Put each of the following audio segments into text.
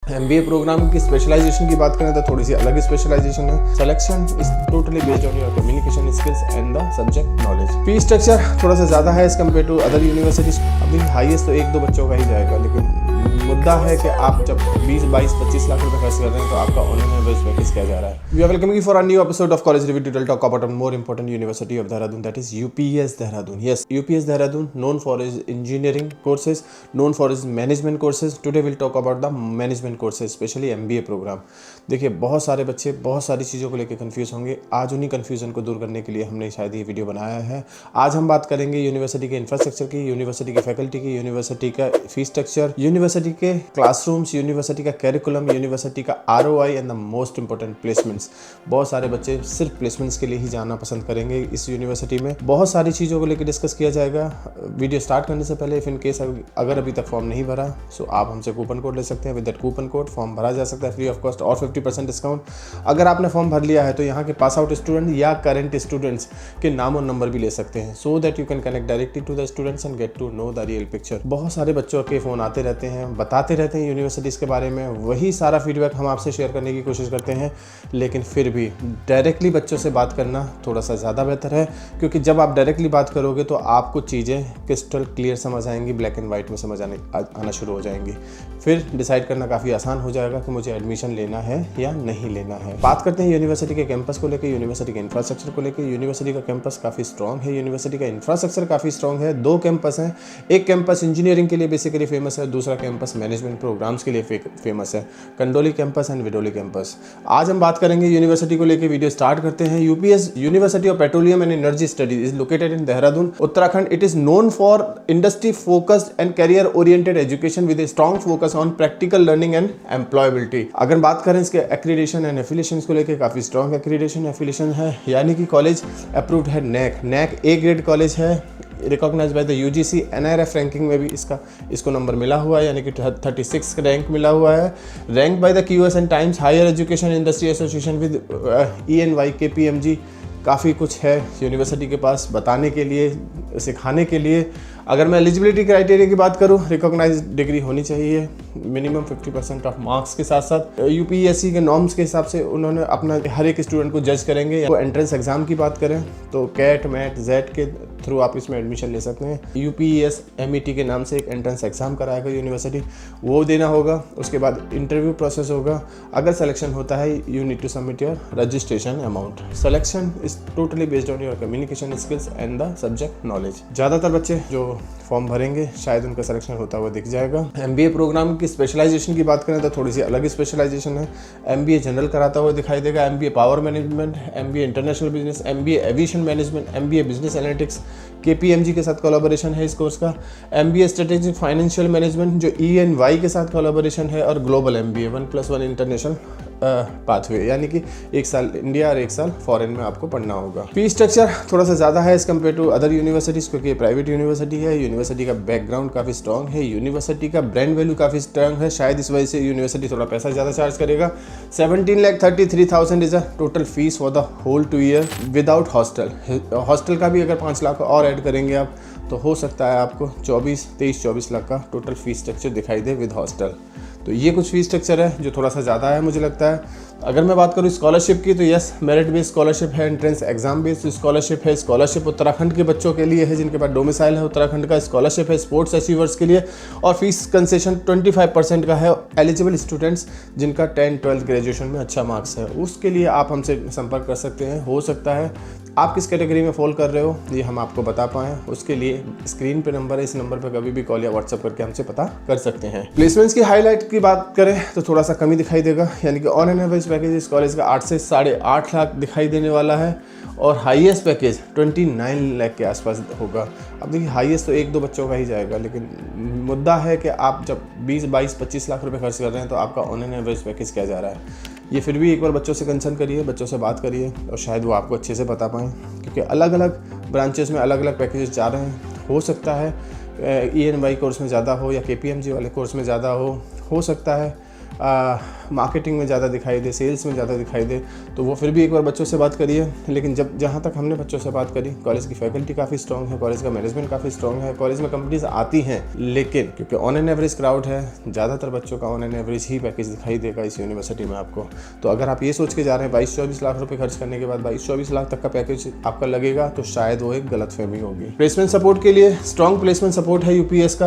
MBA programme की specialisation की बात करें तो थोड़ी सी अलग स्पेशलाइजेशन है। Selection is totally based on your communication skills and the subject knowledge. Fees structure थोड़ा सा ज़्यादा है as compare to other universities. अभी हाईएस्ट तो 1-2 बच्चों का ही जाएगा, लेकिन मुद्दा है कि आप जब 20, 22, 25 लाख रुपए खर्च कर रहे हैं तो आपका ऑन एन एवरेज पैकेज क्या जा रहा है। We are welcoming you for a new episode of college review to talk about a more important university of Dehradun, that is UPS Dehradun. Yes, UPS Dehradun known for his engineering courses, known for his management courses. Today we'll talk about the management courses, especially MBA program. देखिए, बहुत सारे बच्चे बहुत सारी चीज़ों को लेकर confuse होंगे। आज उन्हीं कंफ्यूजन को दूर करने के लिए हमने शायद ये वीडियो बनाया है। आज हम बात करेंगे यूनिवर्सिटी के इंफ्रास्ट्रक्चर की, यूनिवर्सिटी के फैकल्टी की, यूनिवर्सिटी का फीस स्ट्रक्चर, यूनिवर्सिटी के क्लासरूम्स, यूनिवर्सिटी का कैरिकुलम, यूनिवर्सिटी का ROI and the most important placements. बहुत सारे बच्चे सिर्फ प्लेसमेंट्स के लिए ही जाना पसंद करेंगे इस यूनिवर्सिटी में। बहुत सारी चीज़ों को लेकर डिस्कस किया जाएगा। वीडियो स्टार्ट करने से पहले इफ इन केस अगर अभी तक फॉर्म नहीं भरा सो आप हमसे कूपन कोड ले सकते हैं। With that coupon code form भरा जा सकता है फ्री ऑफ कॉस्ट और 50% डिस्काउंट। अगर आपने फॉर्म भर लिया है तो यहाँ के पास आउट स्टूडेंट या करेंट स्टूडेंट्स के नाम और नंबर भी ले सकते हैं, so that you can connect directly to the students and get to know the real picture. बहुत सारे बच्चों के फ़ोन आते रहते हैं, बताते रहते हैं यूनिवर्सिटीज़ के बारे में, वही सारा फीडबैक हम आपसे शेयर करने की कोशिश करते हैं। लेकिन फिर भी डायरेक्टली बच्चों से बात करना थोड़ा सा ज़्यादा बेहतर है, क्योंकि जब आप डायरेक्टली बात करोगे तो आपको चीज़ें क्रिस्टल क्लियर समझ आएंगी, ब्लैक एंड वाइट में समझ आना शुरू हो जाएंगी। फिर डिसाइड करना काफ़ी आसान हो जाएगा कि मुझे एडमिशन लेना है या नहीं लेना है। बात करते हैं यूनिवर्सिटी के कैंपस को लेकर, यूनिवर्सिटी के इंफ्रास्ट्रक्चर को लेकर। यूनिवर्सिटी का कैंपस काफ़ी स्ट्रॉन्ग है, यूनिवर्सिटी का इंफ्रास्ट्रक्चर काफ़ी स्ट्रॉन्ग है। 2 कैंपस हैं, एक कैंपस इंजीनियरिंग के लिए बेसिकली फेमस है, दूसरा कैंपस मैनेजमेंट प्रोग्राम्स के लिए फेमस है, कंडोली कैंपस एंड विडोली कैंपस। आज हम बात करेंगे यूनिवर्सिटी को लेकर। वीडियो स्टार्ट करते हैं। UPS university of petroleum and energy studies is located in Dehradun, Uttarakhand. It is known for industry focused and career oriented education with a strong focus on practical learning and employability. अगर बात करें इसके accreditation and affiliation को लेकर, काफी strong accreditation affiliation है, यानी कि कॉलेज अप्रूव्ड है NAC A ग्रेड कॉलेज है, recognize by the UGC। NIRF ranking में भी इसको नंबर मिला हुआ है, यानी कि 36 रैंक मिला हुआ है। Rank by the QS and Times Higher Education industry association with ENY KPMG। काफ़ी कुछ है यूनिवर्सिटी के पास बताने के लिए, सिखाने के लिए। अगर मैं एलिजिबिलिटी क्राइटेरिया की बात करूं, रिकॉग्नाइज डिग्री होनी चाहिए, मिनिमम 50% ऑफ मार्क्स के साथ साथ UPSC के नॉर्म्स के हिसाब से उन्होंने अपना हर एक स्टूडेंट को जज करेंगे। तो एंट्रेंस एग्जाम की बात करें तो CAT, MAT, ZET के थ्रू आप इसमें एडमिशन ले सकते हैं। UPS MET के नाम से एक एंट्रेंस एग्जाम कराएगा यूनिवर्सिटी, वो देना होगा। उसके बाद इंटरव्यू प्रोसेस होगा। अगर सिलेक्शन होता है you need to submit your registration amount. Selection is totally based on your communication skills and the subject knowledge. ज़्यादातर बच्चे जो फॉर्म भरेंगे शायद उनका सिलेक्शन होता हुआ दिख जाएगा। MBA प्रोग्राम की स्पेशलाइजेशन की बात करें तो थोड़ी सी अलग स्पेशलाइजेशन है। MBA जनरल कराता हुआ दिखाई देगा, MBA power management, MBA international business, MBA aviation management, MBA business analytics. KPMG के साथ कोलैबोरेशन है इस कोर्स का। MBA स्ट्रेटेजिक फाइनेंशियल मैनेजमेंट जो ENY के साथ कोलैबोरेशन है, और ग्लोबल MBA 1+1 इंटरनेशनल पाथवे, यानी कि 1 साल इंडिया और 1 साल फॉरेन में आपको पढ़ना होगा। फीस स्ट्रक्चर थोड़ा सा ज़्यादा है as compare to other universities, क्योंकि प्राइवेट यूनिवर्सिटी है। यूनिवर्सिटी का बैकग्राउंड काफ़ी स्ट्रॉन्ग है, यूनिवर्सिटी का ब्रांड वैल्यू काफ़ी स्ट्रॉन्ग है, शायद इस वजह से यूनिवर्सिटी थोड़ा पैसा ज़्यादा चार्ज करेगा। 17,33,000 is a total fees for the whole 2 year without hostel. Hostel का भी अगर 5 लाख और ऐड करेंगे आप तो हो सकता है आपको 23-24 लाख का टोटल फीस स्ट्रक्चर दिखाई दे विद हॉस्टल। तो ये कुछ फीस स्ट्रक्चर है जो थोड़ा सा ज़्यादा है मुझे लगता है। अगर मैं बात करूँ स्कॉलरशिप की तो यस, मेरिट बेस्ड स्कॉलरशिप है, एंट्रेंस एग्जाम बेस्ड स्कॉलरशिप है। स्कॉलरशिप उत्तराखंड के बच्चों के लिए है जिनके पास डोमिसाइल है उत्तराखंड का। स्कॉलरशिप है स्पोर्ट्स अचीवर्स के लिए, और फीस कंसेशन 25% का है एलिजिबल स्टूडेंट्स जिनका 10, 12 ग्रेजुएशन में अच्छा मार्क्स है। उसके लिए आप हमसे संपर्क कर सकते हैं। हो सकता है आप किस कैटेगरी में फॉल कर रहे हो ये हम आपको बता पाएँ, उसके लिए स्क्रीन पे नंबर है, इस नंबर पे कभी भी कॉल या व्हाट्सएप करके हमसे पता कर सकते हैं। प्लेसमेंट्स की हाईलाइट की बात करें तो थोड़ा सा कमी दिखाई देगा, यानी कि ऑन एन एवरेज पैकेज इस कॉलेज का 8 से 8.5 लाख दिखाई देने वाला है, और हाईएस्ट पैकेज 29 लाख के आसपास होगा। अब देखिए, हाईएस्ट तो 1-2 बच्चों का ही जाएगा, लेकिन मुद्दा है कि आप जब 20, 22, 25 लाख रुपए खर्च कर रहे हैं तो आपका ऑन एन एवरेज पैकेज क्या जा रहा है। ये फिर भी एक बार बच्चों से कंसर्न करिए, बच्चों से बात करिए, और शायद वो आपको अच्छे से बता पाएँ, क्योंकि अलग अलग ब्रांचेस में अलग अलग पैकेजेस जा रहे हैं। हो सकता है ENY कोर्स में ज़्यादा हो या KPMG वाले कोर्स में ज़्यादा हो सकता है मार्केटिंग में ज़्यादा दिखाई दे, सेल्स में ज़्यादा दिखाई दे, तो वो फिर भी एक बार बच्चों से बात करिए। लेकिन जहाँ तक हमने बच्चों से बात करी, कॉलेज की फैकल्टी काफ़ी स्ट्रॉन्ग है, कॉलेज का मैनेजमेंट काफ़ी स्ट्रॉन्ग है, कॉलेज में कंपनीज आती हैं, लेकिन क्योंकि ऑन एन एवरेज क्राउड है, ज़्यादातर बच्चों का on an average he package दिखाई देगा इस यूनिवर्सिटी में आपको। तो अगर आप ये सोच के जा रहे हैं 22-24 लाख रुपए खर्च करने के बाद 22-24 लाख तक का पैकेज आपका लगेगा, तो शायद वो एक गलतफहमी होगी। प्लेसमेंट सपोर्ट के लिए स्ट्रॉन्ग प्लेसमेंट सपोर्ट है यूपीएस का।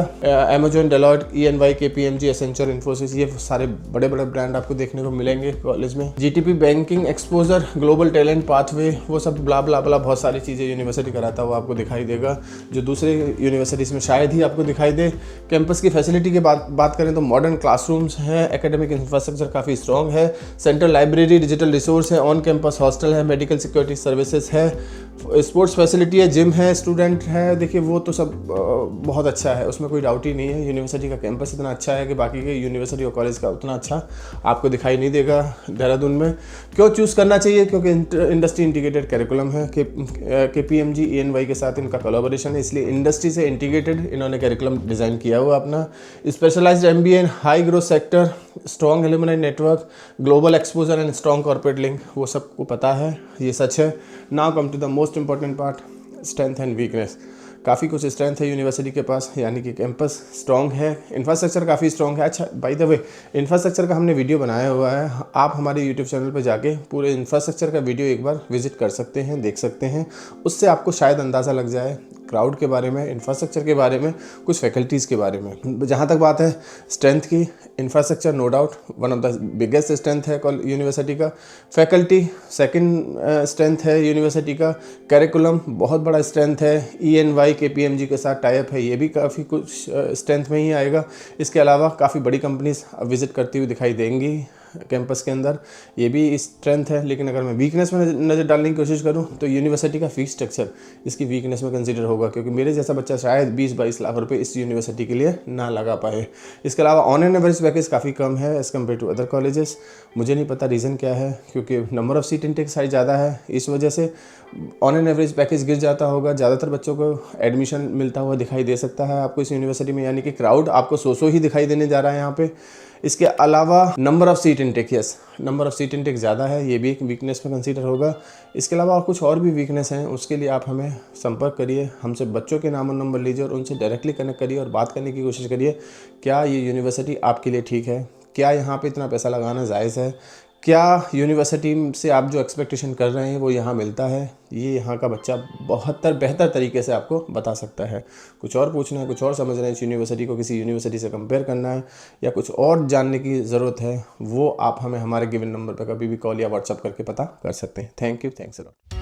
Amazon, Deloitte, EY, KPMG, Accenture, Infosys, ये सारे बड़े बड़े ब्रांड आपको देखने को मिलेंगे कॉलेज में। GTP, banking exposure, global talent pathway, वो सब ब्ला ब्ला ब्ला बहुत सारी चीज़ें यूनिवर्सिटी कराता हुआ आपको दिखाई देगा, जो दूसरे यूनिवर्सिटीज़ में शायद ही आपको दिखाई दे। कैंपस की फैसिलिटी की बात करें तो मॉडर्न क्लासरूम्स हैं, एकेडमिक इंफ्रास्ट्रक्चर काफ़ी स्ट्रॉन्ग है, सेंट्रल लाइब्रेरी, डिजिटल रिसोर्स है, ऑन कैंपस हॉस्टल है, मेडिकल सिक्योरिटी सर्विसेज है, स्पोर्ट्स फैसिलिटी है, जिम है, स्टूडेंट है। देखिए वो तो सब बहुत अच्छा है, उसमें कोई डाउट ही नहीं है। यूनिवर्सिटी का कैंपस इतना अच्छा है कि बाकी के यूनिवर्सिटी और कॉलेज का उतना अच्छा आपको दिखाई नहीं देगा देहरादून में। क्यों चूज़ करना चाहिए? क्योंकि इंडस्ट्री इंटीग्रेटेड करिकुलम है, KPMG, EY के साथ इनका कोलैबोरेशन है, इसलिए इंडस्ट्री से इंटीग्रेटेड इन्होंने करिकुलम डिज़ाइन किया हुआ अपना। Specialized MBA, high growth sector, strong alumni network, global exposure and strong corporate link, वो सबको पता है, ये सच है। Now come to the most important part, strength and weakness. काफ़ी कुछ स्ट्रेंथ है यूनिवर्सिटी के पास, यानी कि कैंपस स्ट्रॉन्ग है, इंफ्रास्ट्रक्चर काफ़ी स्ट्रॉन्ग है। अच्छा बाय द वे, इंफ्रास्ट्रक्चर का हमने वीडियो बनाया हुआ है, आप हमारे यूट्यूब चैनल पर जाके पूरे इंफ्रास्ट्रक्चर का वीडियो एक बार विजिट कर सकते हैं, देख सकते हैं। उससे आपको शायद अंदाज़ा लग जाए क्राउड के बारे में, इंफ्रास्ट्रक्चर के बारे में, कुछ फैकल्टीज़ के बारे में। जहाँ तक बात है स्ट्रेंथ की, infrastructure no doubt one of the biggest strength है यूनिवर्सिटी का। फैकल्टी सेकंड स्ट्रेंथ है यूनिवर्सिटी का। करिकुलम बहुत बड़ा स्ट्रेंथ है, EY, KPMG के साथ टाई अप है, ये भी काफ़ी कुछ स्ट्रेंथ में ही आएगा। इसके अलावा काफ़ी बड़ी कंपनीज विजिट करती हुई दिखाई देंगी कैंपस के अंदर, ये भी स्ट्रेंथ है। लेकिन अगर मैं वीकनेस में नज़र डालने की कोशिश करूं तो यूनिवर्सिटी का फीस स्ट्रक्चर इसकी वीकनेस में कंसीडर होगा, क्योंकि मेरे जैसा बच्चा शायद 20-22 लाख रुपए इस यूनिवर्सिटी के लिए ना लगा पाए। इसके अलावा ऑन एन एवरेज पैकेज काफ़ी कम है as compare to other colleges. मुझे नहीं पता रीज़न क्या है, क्योंकि number of seat intake size ज़्यादा है, इस वजह से ऑन एन एवरेज पैकेज गिर जाता होगा। ज़्यादातर बच्चों को एडमिशन मिलता हुआ दिखाई दे सकता है आपको इस यूनिवर्सिटी में, यानी कि क्राउड आपको 100 ही दिखाई देने जा रहा है यहाँ पे। इसके अलावा number of seat intake, yes number of seat intake ज़्यादा है, ये भी एक वीकनेस में कंसीडर होगा। इसके अलावा और कुछ और भी वीकनेस हैं, उसके लिए आप हमें संपर्क करिए, हमसे बच्चों के नाम और नंबर लीजिए और उनसे डायरेक्टली कनेक्ट करिए और बात करने की कोशिश करिए। क्या ये यूनिवर्सिटी आपके लिए ठीक है? क्या यहाँ पे इतना पैसा लगाना जायज़ है? क्या यूनिवर्सिटी से आप जो एक्सपेक्टेशन कर रहे हैं वो यहाँ मिलता है? ये यहाँ का बच्चा बेहतर तरीके से आपको बता सकता है। कुछ और पूछना है, कुछ और समझना है, इस यूनिवर्सिटी को किसी यूनिवर्सिटी से कंपेयर करना है या कुछ और जानने की ज़रूरत है, वो आप हमें हमारे गिवन नंबर पर कभी भी कॉल या व्हाट्सअप करके पता कर सकते हैं। Thank you, thanks a lot.